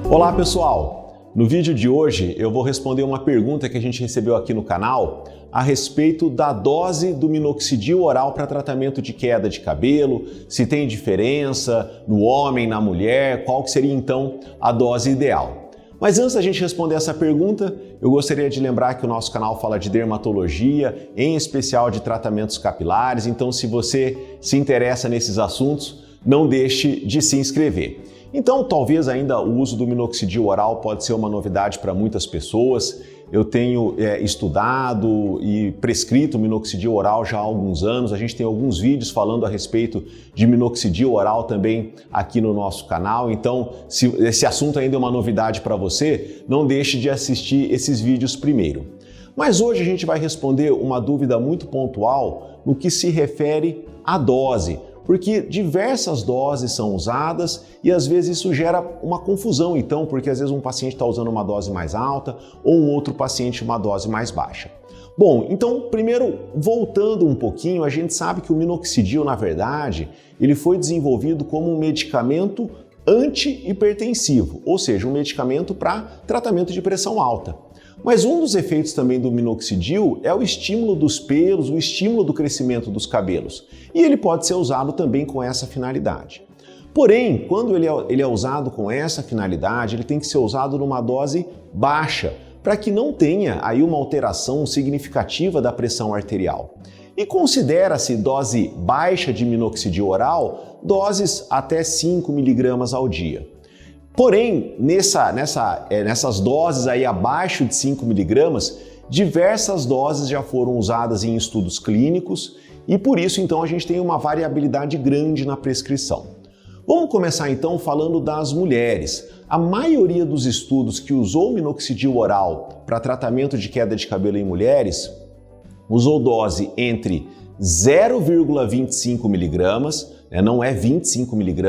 Olá pessoal! No vídeo de hoje eu vou responder uma pergunta que a gente recebeu aqui no canal a respeito da dose do minoxidil oral para tratamento de queda de cabelo, se tem diferença no homem, na mulher, qual que seria então a dose ideal. Mas antes da gente responder essa pergunta, eu gostaria de lembrar que o nosso canal fala de dermatologia, em especial de tratamentos capilares, então se você se interessa nesses assuntos, não deixe de se inscrever. Então, talvez ainda o uso do minoxidil oral pode ser uma novidade para muitas pessoas. Eu tenho estudado e prescrito minoxidil oral já há alguns anos. A gente tem alguns vídeos falando a respeito de minoxidil oral também aqui no nosso canal. Então, se esse assunto ainda é uma novidade para você, não deixe de assistir esses vídeos primeiro. Mas hoje a gente vai responder uma dúvida muito pontual no que se refere à dose, porque diversas doses são usadas e às vezes isso gera uma confusão, então, porque às vezes um paciente está usando uma dose mais alta ou um outro paciente uma dose mais baixa. Bom, então, primeiro, voltando um pouquinho, a gente sabe que o minoxidil, na verdade, ele foi desenvolvido como um medicamento anti-hipertensivo, ou seja, um medicamento para tratamento de pressão alta. Mas um dos efeitos também do minoxidil é o estímulo dos pelos, o estímulo do crescimento dos cabelos. E ele pode ser usado também com essa finalidade. Porém, quando ele é usado com essa finalidade, ele tem que ser usado numa dose baixa, para que não tenha aí uma alteração significativa da pressão arterial. E considera-se dose baixa de minoxidil oral, doses até 5 mg ao dia. Porém, nessas doses aí abaixo de 5 mg, diversas doses já foram usadas em estudos clínicos e por isso então a gente tem uma variabilidade grande na prescrição. Vamos começar então falando das mulheres. A maioria dos estudos que usou minoxidil oral para tratamento de queda de cabelo em mulheres usou dose entre 0,25 mg, não é 25 mg,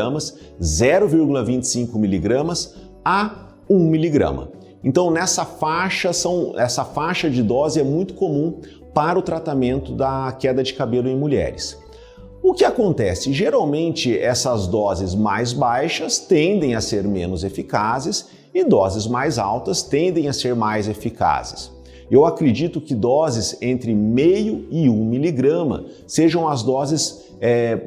0,25 mg a 1 mg. Então essa faixa de dose é muito comum para o tratamento da queda de cabelo em mulheres. O que acontece? Geralmente essas doses mais baixas tendem a ser menos eficazes e doses mais altas tendem a ser mais eficazes. Eu acredito que doses entre 0,5 e 1 mg sejam as doses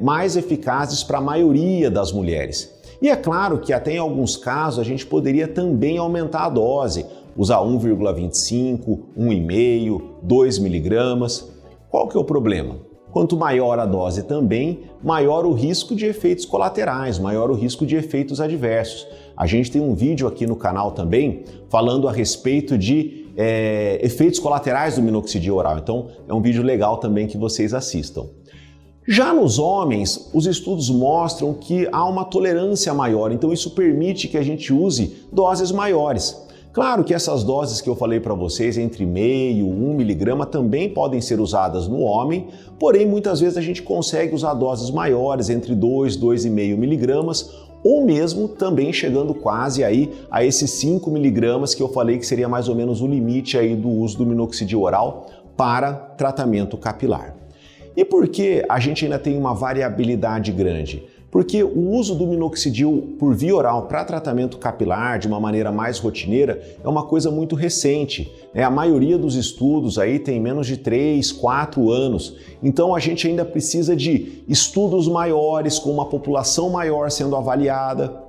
mais eficazes para a maioria das mulheres. E é claro que até em alguns casos a gente poderia também aumentar a dose, usar 1,25, 1,5, 2 mg. Qual que é o problema? Quanto maior a dose também, maior o risco de efeitos colaterais, maior o risco de efeitos adversos. A gente tem um vídeo aqui no canal também falando a respeito de efeitos colaterais do minoxidil oral, então é um vídeo legal também que vocês assistam. Já nos homens, os estudos mostram que há uma tolerância maior, então isso permite que a gente use doses maiores. Claro que essas doses que eu falei para vocês, entre 0,5 e 1 mg, também podem ser usadas no homem, porém muitas vezes a gente consegue usar doses maiores, entre 2 e 2,5 mg, ou mesmo também chegando quase aí a esses 5 mg que eu falei que seria mais ou menos o limite aí do uso do minoxidil oral para tratamento capilar. E por que a gente ainda tem uma variabilidade grande? Porque o uso do minoxidil por via oral para tratamento capilar de uma maneira mais rotineira é uma coisa muito recente. A maioria dos estudos aí tem menos de 3, 4 anos. Então a gente ainda precisa de estudos maiores, com uma população maior sendo avaliada.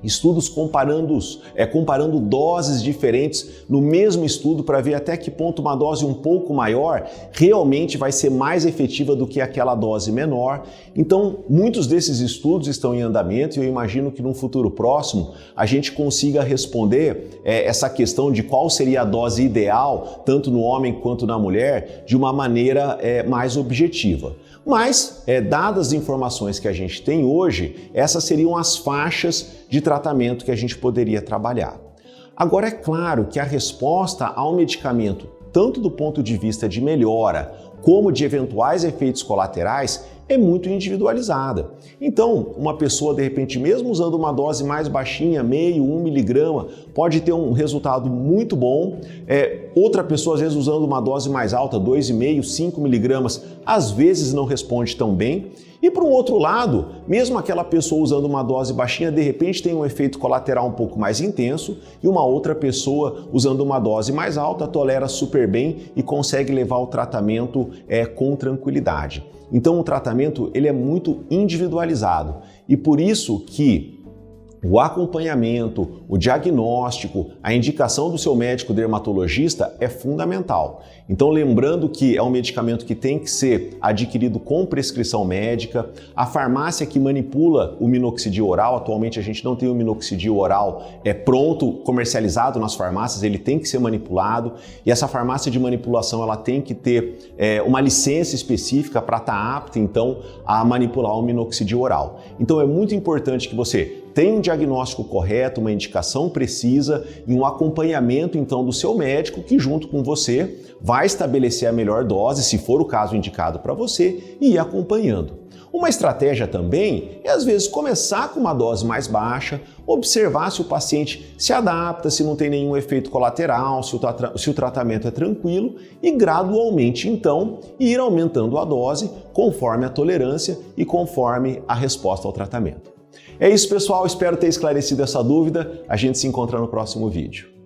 Estudos comparando doses diferentes no mesmo estudo para ver até que ponto uma dose um pouco maior realmente vai ser mais efetiva do que aquela dose menor. Então, muitos desses estudos estão em andamento e eu imagino que num futuro próximo a gente consiga responder essa questão de qual seria a dose ideal, tanto no homem quanto na mulher, de uma maneira mais objetiva. Mas, dadas as informações que a gente tem hoje, essas seriam as faixas de tratamento que a gente poderia trabalhar. Agora, é claro que a resposta ao medicamento, tanto do ponto de vista de melhora, como de eventuais efeitos colaterais, é muito individualizada. Então, uma pessoa, de repente, mesmo usando uma dose mais baixinha, 0,5, 1 mg, pode ter um resultado muito bom. Outra pessoa, às vezes, usando uma dose mais alta, 2,5, 5 mg, às vezes não responde tão bem. E por um outro lado, mesmo aquela pessoa usando uma dose baixinha, de repente tem um efeito colateral um pouco mais intenso e uma outra pessoa usando uma dose mais alta tolera super bem e consegue levar o tratamento com tranquilidade. Então o tratamento ele é muito individualizado e por isso que o acompanhamento, o diagnóstico, a indicação do seu médico dermatologista é fundamental. Então lembrando que é um medicamento que tem que ser adquirido com prescrição médica, a farmácia que manipula o minoxidil oral, atualmente a gente não tem o minoxidil oral pronto, comercializado nas farmácias, ele tem que ser manipulado e essa farmácia de manipulação ela tem que ter uma licença específica para estar apta então a manipular o minoxidil oral. Então é muito importante que você tenha um diagnóstico correto, uma indicação precisa e um acompanhamento então do seu médico que junto com você vai estabelecer a melhor dose, se for o caso indicado para você, e ir acompanhando. Uma estratégia também é às vezes começar com uma dose mais baixa, observar se o paciente se adapta, se não tem nenhum efeito colateral, se o tratamento é tranquilo e gradualmente então ir aumentando a dose conforme a tolerância e conforme a resposta ao tratamento. É isso, pessoal. Espero ter esclarecido essa dúvida. A gente se encontra no próximo vídeo.